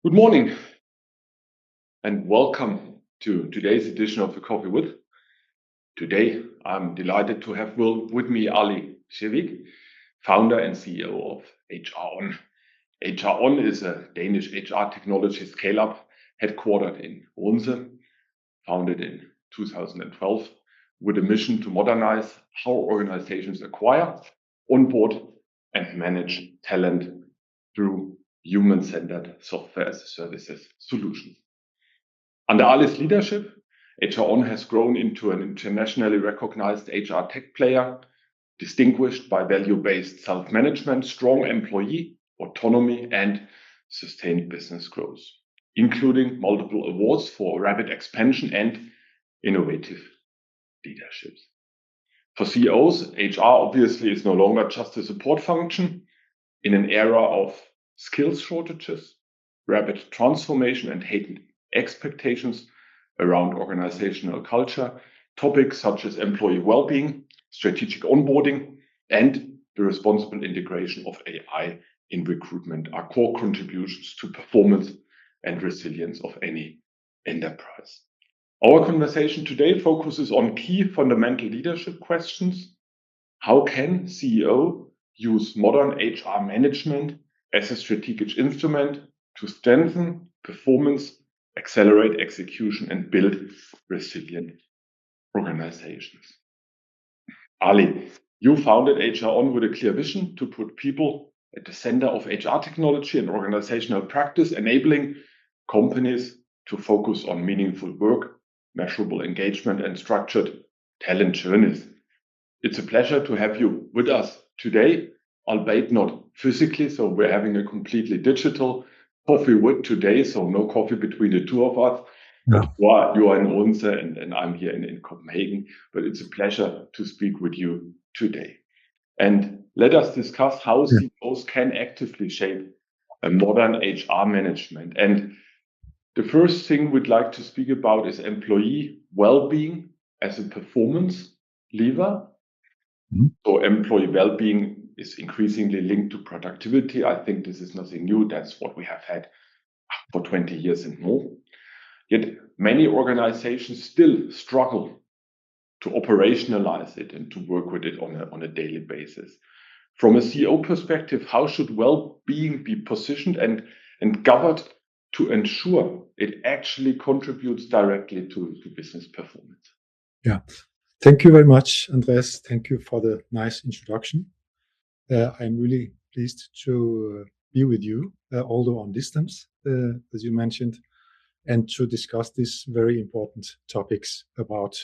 Good morning and welcome to today's edition of the Coffee With. Today, I'm delighted to have with me Ali Cevik, founder and CEO of HR. HR is a Danish HR technology scale-up headquartered in Odense, founded in 2012, with a mission to modernize how organizations acquire, onboard, and manage talent through human-centered software as a services solutions. Under Ali's leadership, HR has grown into an internationally recognized HR tech player, distinguished by value-based self-management, strong employee autonomy, and sustained business growth, including multiple awards for rapid expansion and innovative leaderships. For CEOs, HR obviously is no longer just a support function. In an era of skills shortages, rapid transformation, and heightened expectations around organizational culture, topics such as employee well-being, strategic onboarding, and the responsible integration of AI in recruitment are core contributions to performance and resilience of any enterprise. Our conversation today focuses on key fundamental leadership questions. How can CEO use modern HR management as a strategic instrument to strengthen performance, accelerate execution, and build resilient organizations? Ali, you founded HR with a clear vision to put people at the center of HR technology and organizational practice, enabling companies to focus on meaningful work, measurable engagement, and structured talent journeys. It's a pleasure to have you with us today, albeit not physically, so we're having a completely digital coffee with today, so no coffee between the two of us. No. You are in Odense and I'm here in Copenhagen, but it's a pleasure to speak with you today. And let us discuss how CEOs can actively shape a modern HR management. And the first thing we'd like to speak about is employee well-being as a performance lever. So employee well-being is increasingly linked to productivity. I think this is nothing new. That's what we have had for 20 years and more. Yet many organizations still struggle to operationalize it and to work with it on a daily basis. From a CEO perspective, how should well-being be positioned and governed to ensure it actually contributes directly to business performance? Yeah. Thank you very much, Andreas. Thank you for the nice introduction. I'm really pleased to be with you, although on distance, as you mentioned, and to discuss these very important topics about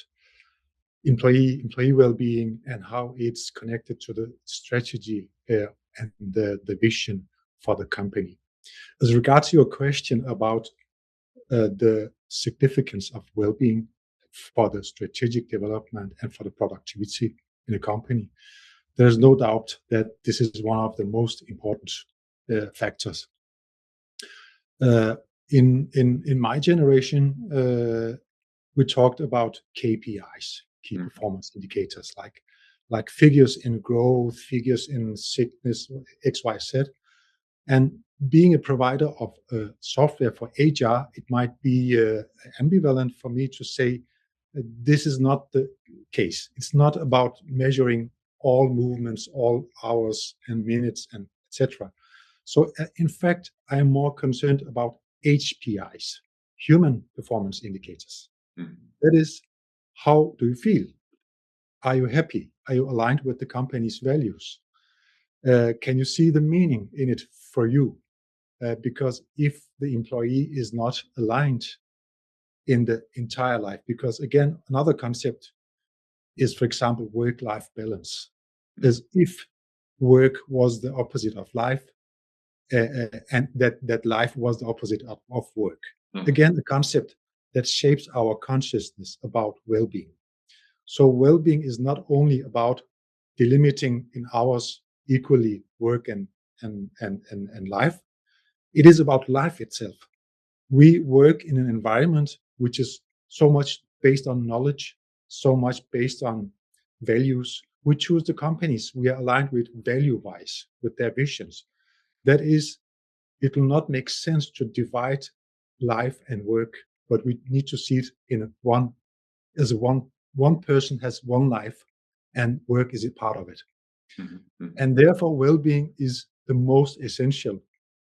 employee well-being and how it's connected to the strategy and the vision for the company. As regards to your question about the significance of well-being for the strategic development and for the productivity in a company, there's no doubt that this is one of the most important factors. In my generation, we talked about KPIs, key performance indicators, like figures in growth, figures in sickness, X, Y, Z. And being a provider of software for HR, it might be ambivalent for me to say this is not the case. It's not about measuring all movements, all hours and minutes, and etc. So in fact, I am more concerned about HPIs, human performance indicators. That is, how do you feel? Are you happy? Are you aligned with the company's values? Can you see the meaning in it for you? Because if the employee is not aligned in the entire life, because again, another concept is, for example, work-life balance, as if work was the opposite of life, and that life was the opposite of work. Again, a concept that shapes our consciousness about well-being. So well-being is not only about delimiting in hours equally work and life. It is about life itself. We work in an environment which is so much based on knowledge, so much based on values. We choose the companies we are aligned with value-wise, with their visions. That is it will not make sense to divide life and work, but we need to see it in one person has one life, and work is a part of it. And therefore, well-being is the most essential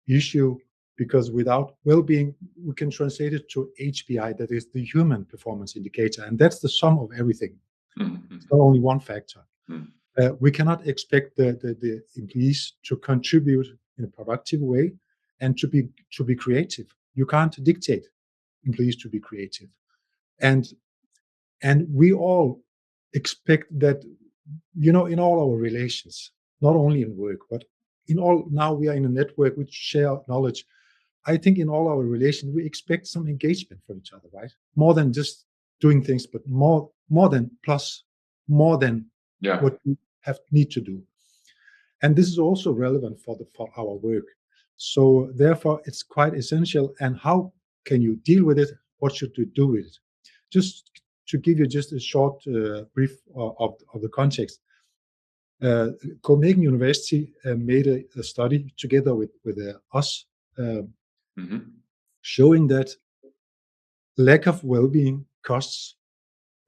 issue, because without well-being, we can translate it to HPI, that is the human performance indicator, and that's the sum of everything. It's not only one factor. We cannot expect the employees to contribute in a productive way and to be creative. You can't dictate employees to be creative, and we all expect that, in all our relations, not only in work, but in all. Now we are in a network which share knowledge. I think in all our relations, we expect some engagement from each other, right? More than just doing things, but more than plus, more than what we need to do. And this is also relevant for our work. So therefore, it's quite essential. And how can you deal with it? What should you do with it? Just to give you just a short brief of the context. Copenhagen University made a study together with us, showing that lack of well-being costs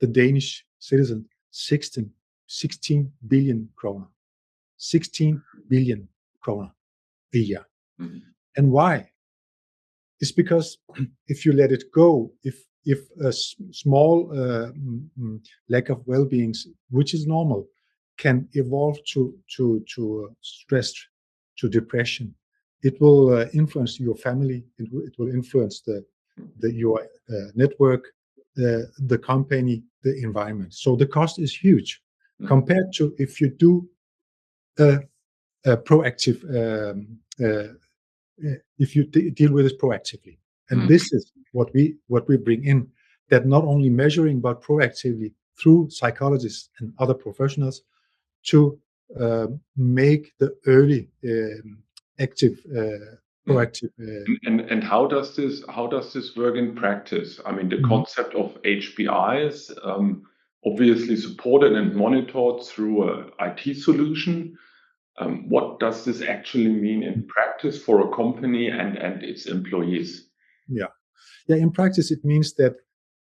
the Danish citizen 16 billion kroner. 16 billion kroner a year. And why? It's because if you let it go, if a small lack of well-being, which is normal, can evolve to stress, to depression, it will influence your family. It will influence your network, the company, the environment. So the cost is huge compared to if you do a proactive, if you deal with it proactively. And this is what we bring in, that not only measuring, but proactively through psychologists and other professionals to make the early active, proactive. And how does this work in practice? I mean, the concept of HPI is obviously supported and monitored through a IT solution. What does this actually mean in practice for a company and its employees? Yeah. In practice, it means that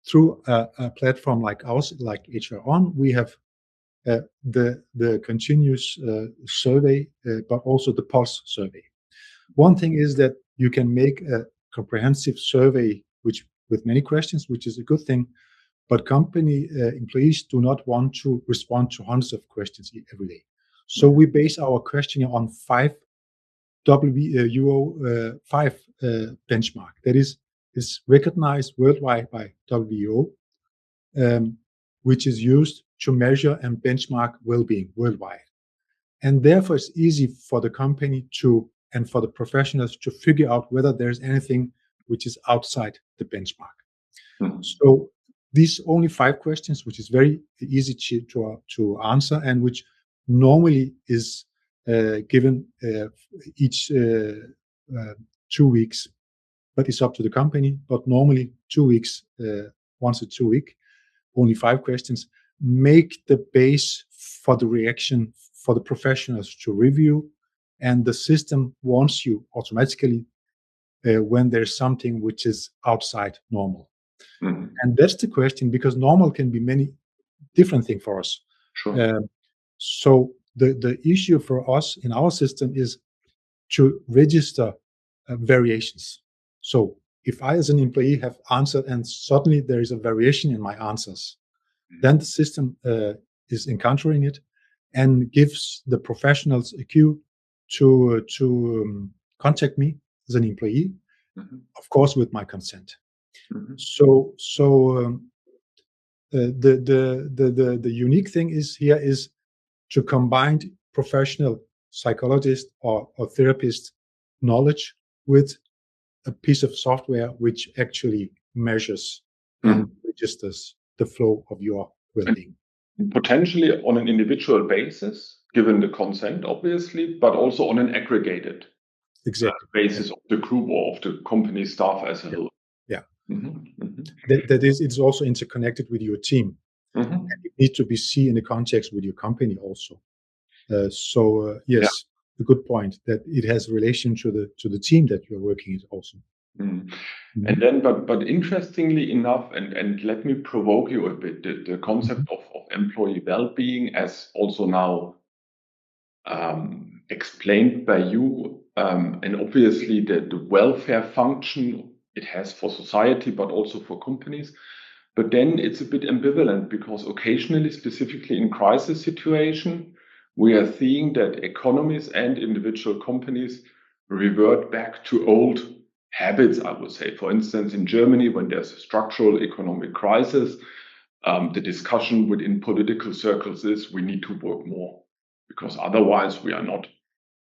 through a platform like ours, like HR On, we have the continuous survey, but also the pulse survey. One thing is that you can make a comprehensive survey, which with many questions, which is a good thing. But company employees do not want to respond to hundreds of questions every day. So we base our questionnaire on 5 WHO 5 benchmark that is recognized worldwide by WHO, which is used to measure and benchmark well-being worldwide. And therefore, it's easy for the company and for the professionals to figure out whether there's anything which is outside the benchmark. So these only 5 questions, which is very easy to answer, and which normally is given each 2 weeks, but it's up to the company. But normally 2 weeks, once a 2 week, only 5 questions, make the base for the reaction for the professionals to review, and the system warns you automatically when there's something which is outside normal. And that's the question, because normal can be many different things for us. Sure. So the issue for us in our system is to register variations. So if I as an employee have answered and suddenly there is a variation in my answers, then the system is encountering it and gives the professionals a cue to contact me as an employee, of course with my consent. So the unique thing is to combine professional psychologist or therapist knowledge with a piece of software which actually measures and registers the flow of your well-being. Potentially on an individual basis, given the consent, obviously, but also on an aggregated basis of the group or of the company staff as a whole. That is, it's also interconnected with your team. And it needs to be seen in the context with your company also. Yes. a good point, that it has relation to the team that you're working with also. And then, but interestingly enough, and let me provoke you a bit, the concept of employee well-being, as also now explained by you, and obviously the welfare function it has for society, but also for companies. But then it's a bit ambivalent, because occasionally, specifically in crisis situation, we are seeing that economies and individual companies revert back to old habits, I would say. For instance, in Germany, when there's a structural economic crisis, the discussion within political circles is we need to work more, because otherwise we are not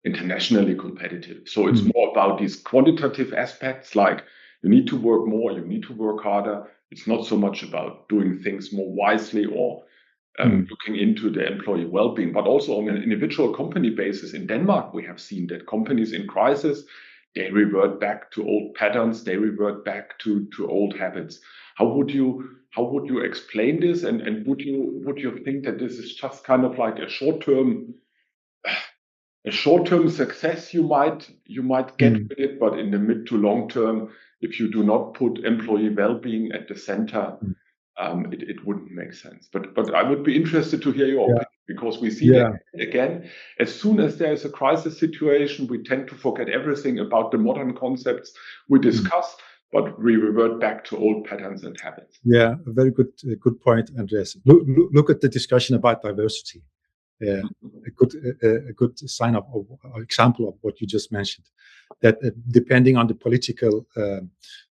internationally competitive. So it's more about these quantitative aspects, like you need to work more, you need to work harder. It's not so much about doing things more wisely or looking into the employee well-being, but also on an individual company basis. In Denmark, we have seen that companies in crisis, they revert back to old patterns, they revert back to old habits. How would you explain this? And would you think that this is just kind of like a short-term success you might get with it, but in the mid to long term, if you do not put employee well-being at the center, it wouldn't make sense. But I would be interested to hear your opinion, because we see that again, as soon as there is a crisis situation, we tend to forget everything about the modern concepts we discuss, but we revert back to old patterns and habits. Yeah, a very good point, Andreas. Look at the discussion about diversity. A good sign of example of what you just mentioned, that depending on the political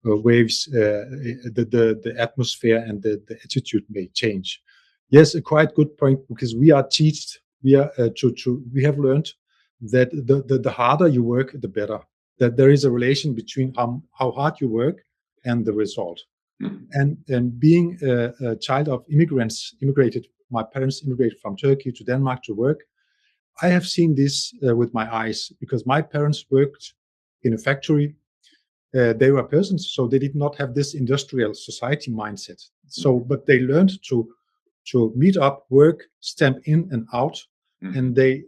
waves, the atmosphere and the attitude may change. Yes, a quite good point, because we have learned that the harder you work, the better. That there is a relation between how hard you work and the result. And being a child of immigrated. My parents immigrated from Turkey to Denmark to work. I have seen this with my eyes, because my parents worked in a factory. They were persons, so they did not have this industrial society mindset. But they learned to meet up, work, stamp in and out, and they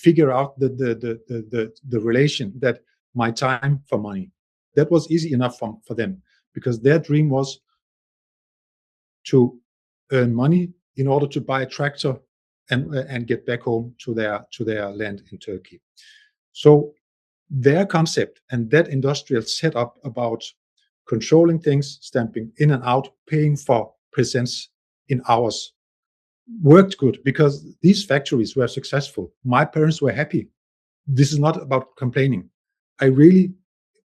figure out the relation, that my time for money. That was easy enough for them, because their dream was to earn money in order to buy a tractor and get back home to their land in Turkey. So their concept and that industrial setup about controlling things, stamping in and out, paying for presence in hours, worked good, because these factories were successful. My parents were happy. This is not about complaining. I really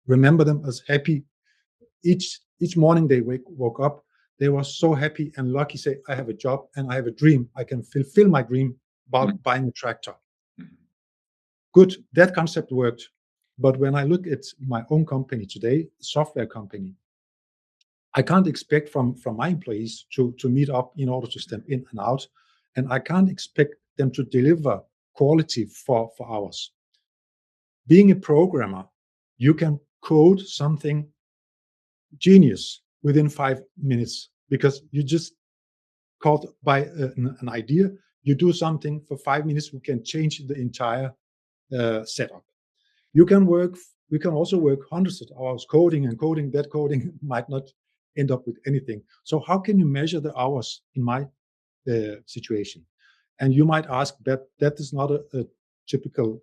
remember them as happy. Each morning they woke up, they were so happy and lucky, say, I have a job and I have a dream. I can fulfill my dream about buying a tractor. Good, that concept worked. But when I look at my own company today, software company, I can't expect from my employees to meet up in order to stamp in and out. And I can't expect them to deliver quality for hours. Being a programmer, you can code something genius within 5 minutes, because you just caught by an idea. You do something for 5 minutes, we can change the entire setup. We can also work hundreds of hours coding, and that coding might not end up with anything. So how can you measure the hours in my situation? And you might ask, that is not a typical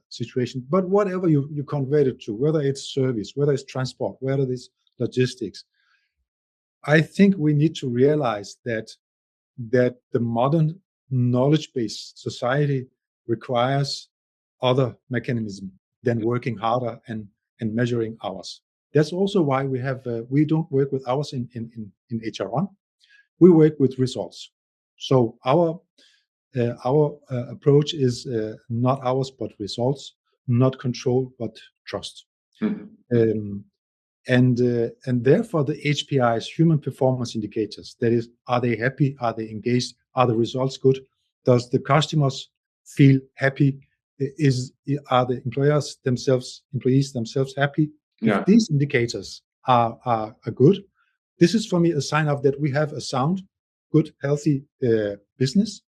situation, but whatever you convert it to, whether it's service, whether it's transport, whether it's logistics, I think we need to realize that the modern knowledge-based society requires other mechanisms than working harder and measuring hours. That's also why we don't work with hours in HR1. We work with results. So our approach is not hours but results, not control but trust. And therefore the HPIs, human performance indicators, that is, are they happy? Are they engaged? Are the results good? Does the customers feel happy? Are the employees themselves happy? Yeah. If these indicators are good, this is for me a sign of that we have a sound, good, healthy business.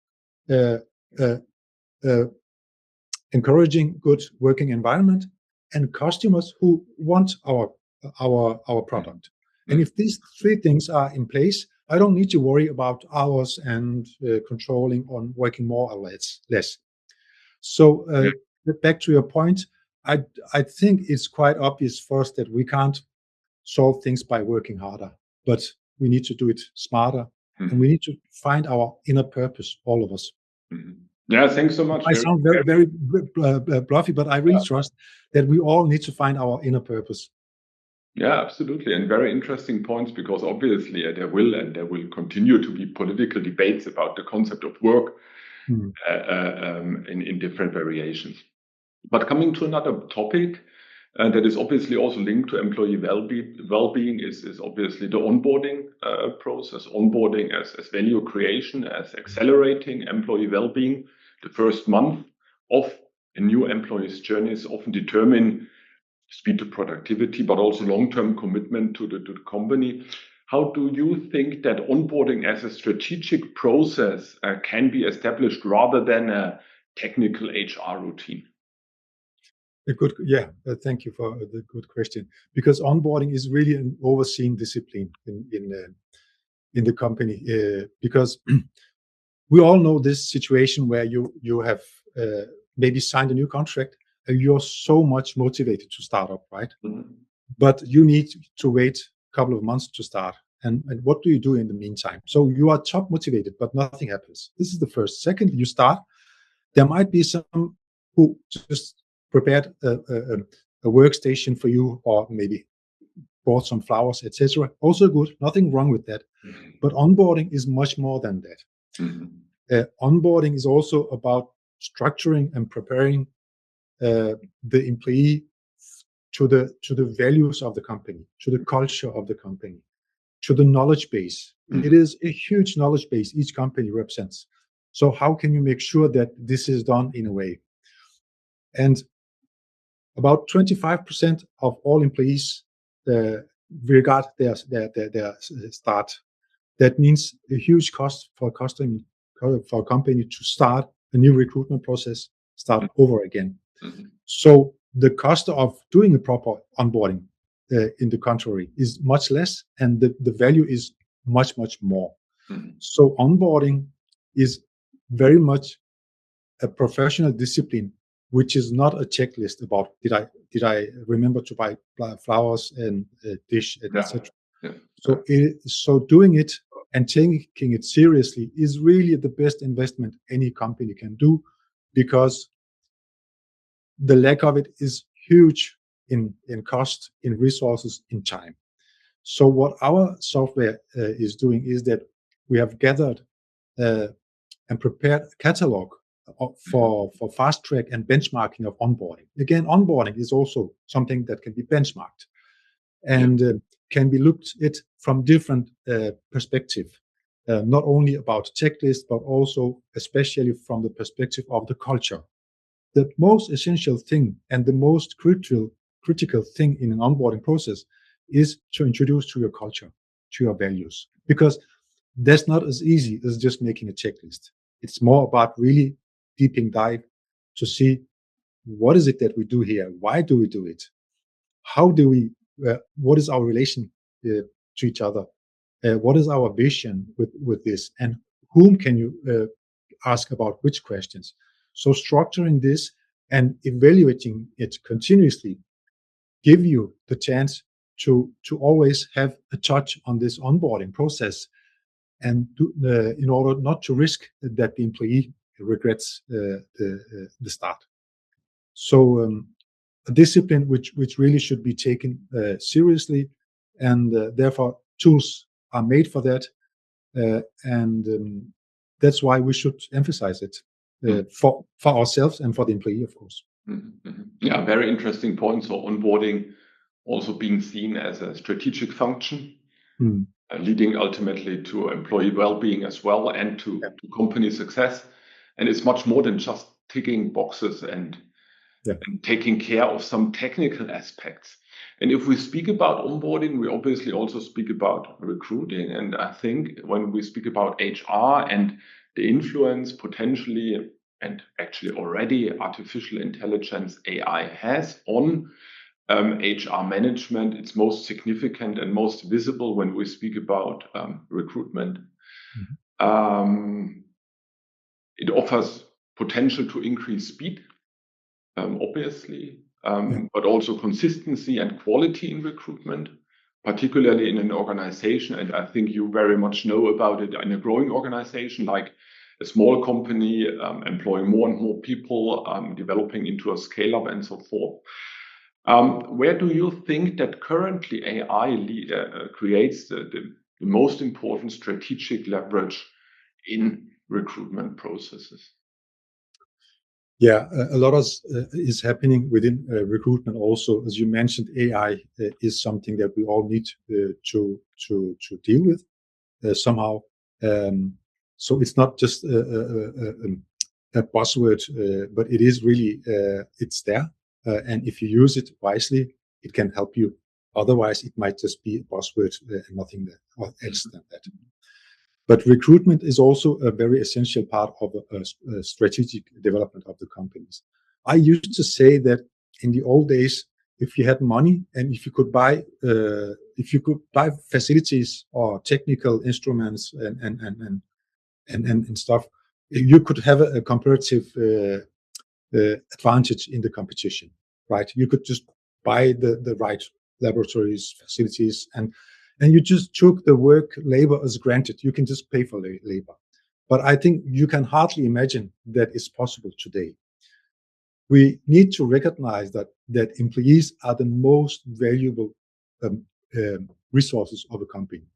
encouraging good working environment, and customers who want our product. And if these three things are in place, I don't need to worry about hours and controlling on working more or less. So back to your point, I think it's quite obvious first that we can't solve things by working harder, but we need to do it smarter, and we need to find our inner purpose, all of us. Yeah, thanks so much. I sound very bluffy, but I really trust that we all need to find our inner purpose. Yeah, absolutely. And very interesting points, because obviously there will continue to be political debates about the concept of work in different variations. But coming to another topic that is obviously also linked to employee well-being is obviously the onboarding process. Onboarding as value creation, as accelerating employee well-being. The first month of a new employee's journey is often determine speed to productivity, but also long-term commitment to the company. How do you think that onboarding as a strategic process can be established rather than a technical HR routine? Thank you for the good question. Because onboarding is really an overseen discipline in the company. Because we all know this situation where you have maybe signed a new contract and you're so much motivated to start up, right? But you need to wait a couple of months to start. And what do you do in the meantime? So you are top motivated, but nothing happens. This is the first. Second, you start. There might be some who just prepared a workstation for you, or maybe bought some flowers, etc. Also good, nothing wrong with that. But onboarding is much more than that. Onboarding is also about structuring and preparing the employee to the values of the company, to the culture of the company, to the knowledge base. It is a huge knowledge base each company represents. So how can you make sure that this is done in a way? And about 25% of all employees regard their start. That means a huge cost for a company to start a new recruitment process, start over again. So the cost of doing a proper onboarding, in the contrary, is much less, and the value is much more. So onboarding is very much a professional discipline, which is not a checklist about did I remember to buy flowers and a dish, etc. So doing it and taking it seriously is really the best investment any company can do, because the lack of it is huge in cost, in resources, in time. So what our software is doing is that we have gathered and prepared a catalog for fast track and benchmarking of onboarding. Again, onboarding is also something that can be benchmarked and can be looked at from different perspective, not only about checklist, but also especially from the perspective of the culture. The most essential thing and the most critical thing in an onboarding process is to introduce to your culture, to your values, because that's not as easy as just making a checklist. It's more about really deeping dive to see what is it that we do here, why do we do it, how do we, what is our relation to each other, what is our vision with this, and whom can you ask about which questions. So structuring this and evaluating it continuously give you the chance to always have a touch on this onboarding process, and in order not to risk that the employee regrets the start. So a discipline which really should be taken seriously, and therefore tools are made for that, and that's why we should emphasize it for ourselves and for the employee, of course. Yeah, very interesting point. So onboarding also being seen as a strategic function, leading ultimately to employee well-being as well, and to company success. And it's much more than just ticking boxes and taking care of some technical aspects. And if we speak about onboarding, we obviously also speak about recruiting. And I think when we speak about HR and the influence potentially and actually already artificial intelligence AI has on HR management. It's most significant and most visible when we speak about recruitment. It offers potential to increase speed, obviously, but also consistency and quality in recruitment, particularly in an organization. And I think you very much know about it in a growing organization, like a small company, employing more and more people, developing into a scale-up and so forth. Where do you think that currently AI creates the most important strategic leverage in recruitment processes? Yeah, a lot is happening within recruitment also. As you mentioned, AI is something that we all need to deal with somehow. So it's not just a buzzword, but it is really, it's there. And if you use it wisely, it can help you. Otherwise, it might just be a buzzword and nothing else than that. But recruitment is also a very essential part of a strategic development of the companies. I used to say that in the old days, if you had money and if you could buy facilities or technical instruments and stuff, you could have a comparative advantage in the competition, right? You could just buy the right laboratories, facilities, and you just took the work labor as granted. You can just pay for labor. But I think you can hardly imagine that is possible today. We need to recognize that employees are the most valuable resources of a company,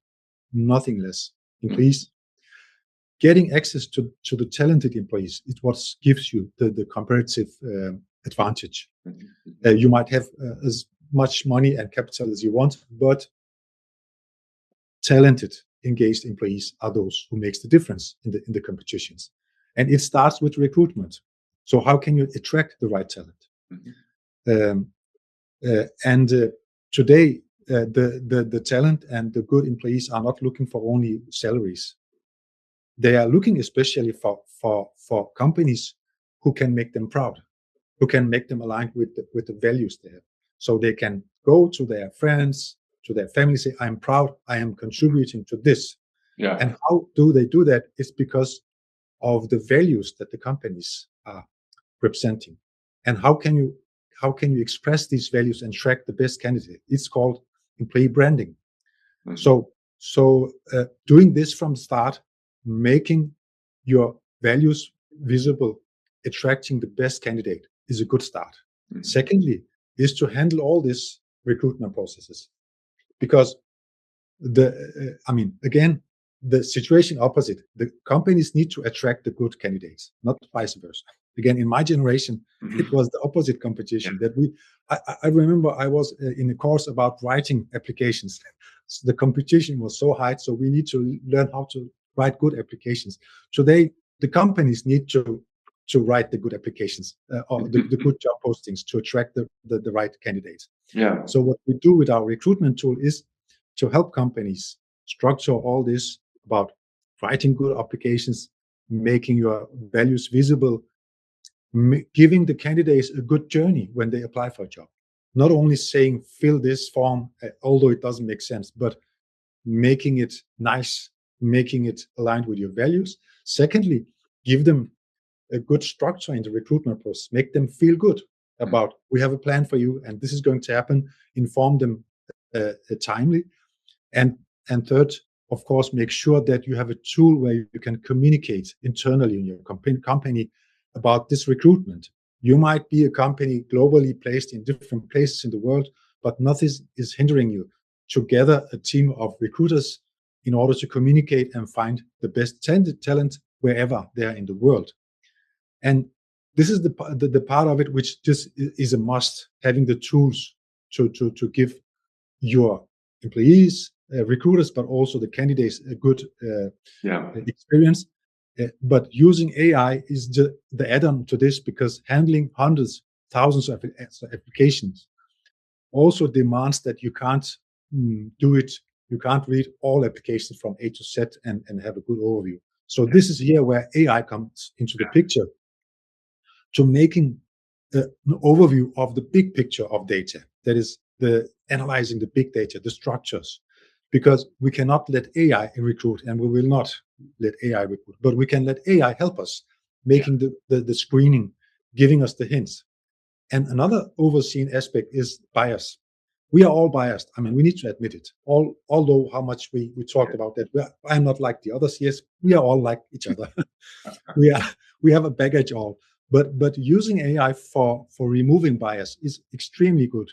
nothing less. Employees getting access to the talented employees is what gives you the comparative advantage. You might have as much money and capital as you want, but talented, engaged employees are those who makes the difference in the competitions. And it starts with recruitment. So how can you attract the right talent? Today, the talent and the good employees are not looking for only salaries. They are looking especially for companies who can make them proud, who can make them aligned with the values they have. So they can go to their friends, to their family, say, I'm proud, I am contributing to this. Yeah. And how do they do that? It's because of the values that the companies are representing. And how can you express these values and track the best candidate? It's called employee branding. So doing this from the start, making your values visible, attracting the best candidate is a good start. Secondly, is to handle all these recruitment processes, because again, the situation opposite. The companies need to attract the good candidates, not vice versa. Again, in my generation, it was the opposite competition. That I remember I was in a course about writing applications. So the competition was so high, so we need to learn how to write good applications. Today, the companies need to write the good applications or the good job postings to attract the right candidates. Yeah. So what we do with our recruitment tool is to help companies structure all this about writing good applications, making your values visible, giving the candidates a good journey when they apply for a job. Not only saying, fill this form, although it doesn't make sense, but making it nice, making it aligned with your values. Secondly, give them a good structure in the recruitment process, make them feel good about, we have a plan for you and this is going to happen, inform them timely. And third, of course, make sure that you have a tool where you can communicate internally in your company about this recruitment. You might be a company globally placed in different places in the world, but nothing is hindering you to gather a team of recruiters in order to communicate and find the best talent wherever they are in the world. And this is the part of it which just is a must, having the tools to give your employees, recruiters, but also the candidates a good experience. But using AI is the add-on to this, because handling hundreds, thousands of applications also demands that you can't do it. You can't read all applications from A to Z and have a good overview. So this is here where AI comes into the picture. to making an overview of the big picture of data. That is the analyzing the big data, the structures, because we cannot let AI recruit, and we will not let AI recruit, but we can let AI help us making the screening, giving us the hints. And another overseen aspect is bias. We are all biased. I mean, we need to admit it. Although how much we talked about that, I'm not like the others. Yes, we are all like each other. we have a baggage all. But using AI for removing bias is extremely good,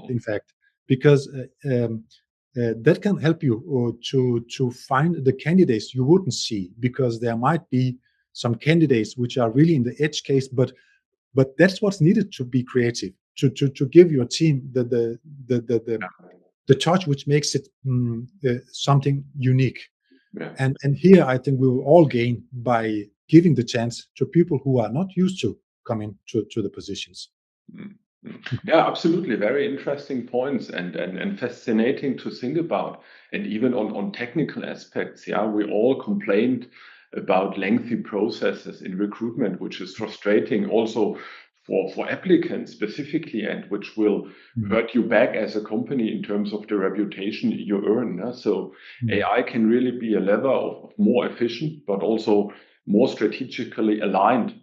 in fact, because that can help you to find the candidates you wouldn't see, because there might be some candidates which are really in the edge case, but that's what's needed to be creative, to give your team the touch which makes it something unique. Yeah. And here I think we will all gain by giving the chance to people who are not used to coming to the positions. Yeah, absolutely. Very interesting points and fascinating to think about. And even on technical aspects, yeah, we all complained about lengthy processes in recruitment, which is frustrating also for applicants specifically, and which will hurt you back as a company in terms of the reputation you earn. So AI can really be a lever of more efficient, but also more strategically aligned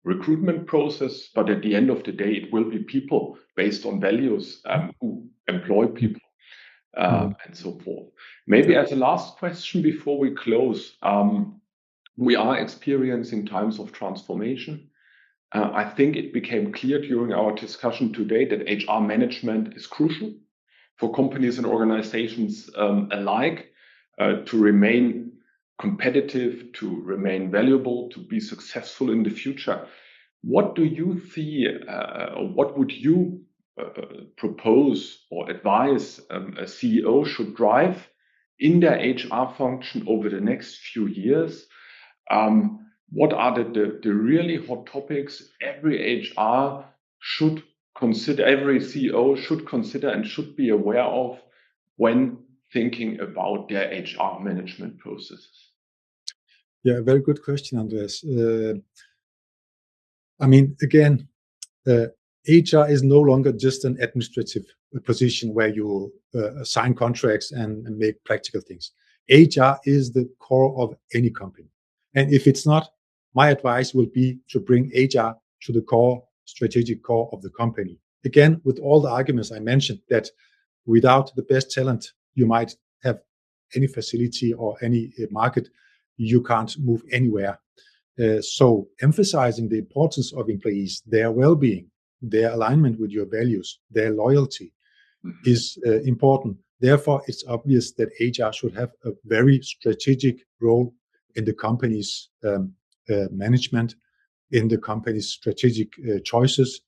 recruitment process. But at the end of the day, it will be people based on values who employ people and so forth. Maybe as a last question before we close, we are experiencing times of transformation. I think it became clear during our discussion today that HR management is crucial for companies and organizations alike to remain competitive, to remain valuable, to be successful in the future. What do you see, or what would you propose or advise a CEO should drive in their HR function over the next few years? What are the really hot topics every HR should consider, every CEO should consider and should be aware of when thinking about their HR management processes? Yeah, very good question, Andreas. I mean, again, HR is no longer just an administrative position where you sign contracts and make practical things. HR is the core of any company. And if it's not, my advice will be to bring HR to the core, strategic core of the company. Again, with all the arguments I mentioned, that without the best talent, you might have any facility or any market, you can't move anywhere. So emphasizing the importance of employees, their well-being, their alignment with your values, their loyalty is important. Therefore, it's obvious that HR should have a very strategic role in the company's management, in the company's strategic choices,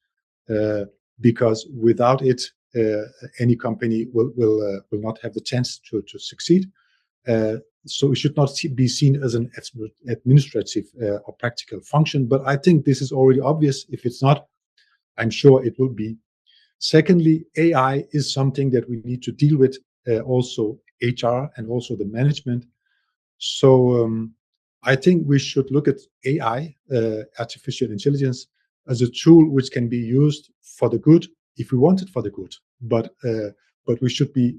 because without it, any company will not have the chance to succeed. So it should not be seen as an administrative or practical function. But I think this is already obvious. If it's not, I'm sure it will be. Secondly, AI is something that we need to deal with, also HR and also the management. So I think we should look at AI, artificial intelligence, as a tool which can be used for the good if we want it for the good. But we should be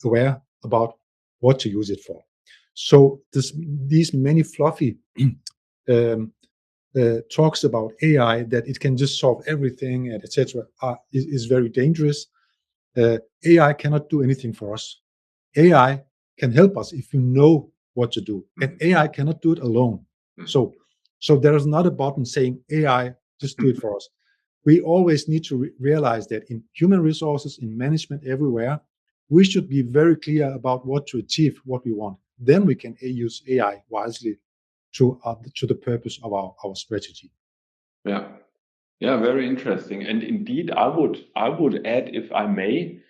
aware about what to use it for. So these many fluffy talks about AI, that it can just solve everything and etc., is very dangerous. AI cannot do anything for us. AI can help us if you know what to do, and AI cannot do it alone. So there is not a button saying AI just do it for us. We always need to realize that in human resources, in management, everywhere, we should be very clear about what to achieve, what we want. Then we can use AI wisely to the purpose of our strategy. Yeah, very interesting. And indeed, I would add, if I may,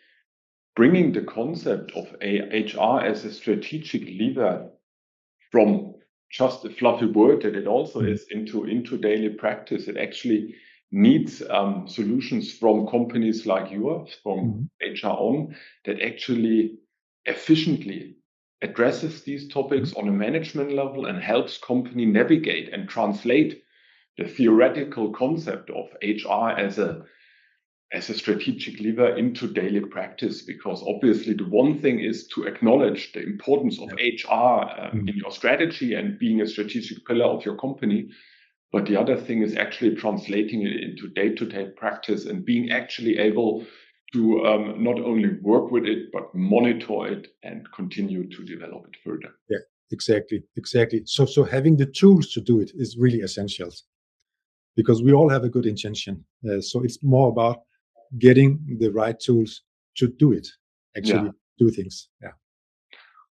bringing the concept of HR as a strategic lever from just a fluffy word that it also is into daily practice. It actually needs solutions from companies like yours, from HR On, that actually efficiently addresses these topics on a management level and helps company navigate and translate theoretical concept of HR as a strategic lever into daily practice, because obviously the one thing is to acknowledge the importance of HR in your strategy and being a strategic pillar of your company. But the other thing is actually translating it into day-to-day practice and being actually able to not only work with it, but monitor it and continue to develop it further. Yeah, exactly. So having the tools to do it is really essential, because we all have a good intention. So it's more about getting the right tools to do it, actually do things. Yeah.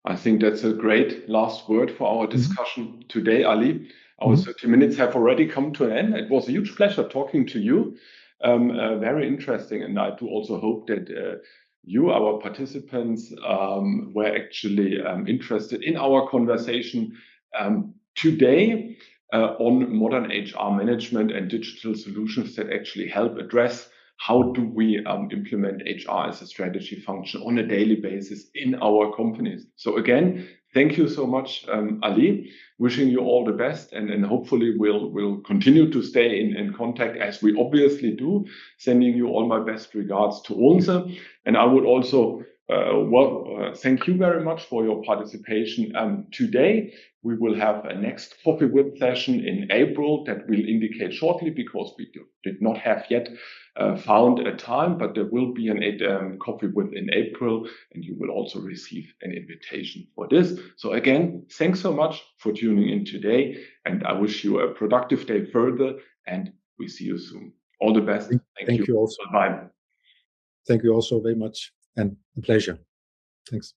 I think that's a great last word for our discussion today, Ali. Our 30 minutes have already come to an end. It was a huge pleasure talking to you. Very interesting. And I do also hope that you, our participants, were actually interested in our conversation today on modern HR management and digital solutions that actually help address how do we implement HR as a strategy function on a daily basis in our companies. So again, thank you so much, Ali. Wishing you all the best, and hopefully we'll continue to stay in contact, as we obviously do. Sending you all my best regards to Odense. And I would also thank you very much for your participation today. We will have a next Coffee With session in April that will indicate shortly, because we did not have yet found a time, but there will be an Coffee With in April, and you will also receive an invitation for this. So again, thanks so much for tuning in today, and I wish you a productive day further, and we see you soon. All the best. Thank you also. Bye. Thank you also very much, and a pleasure. Thanks.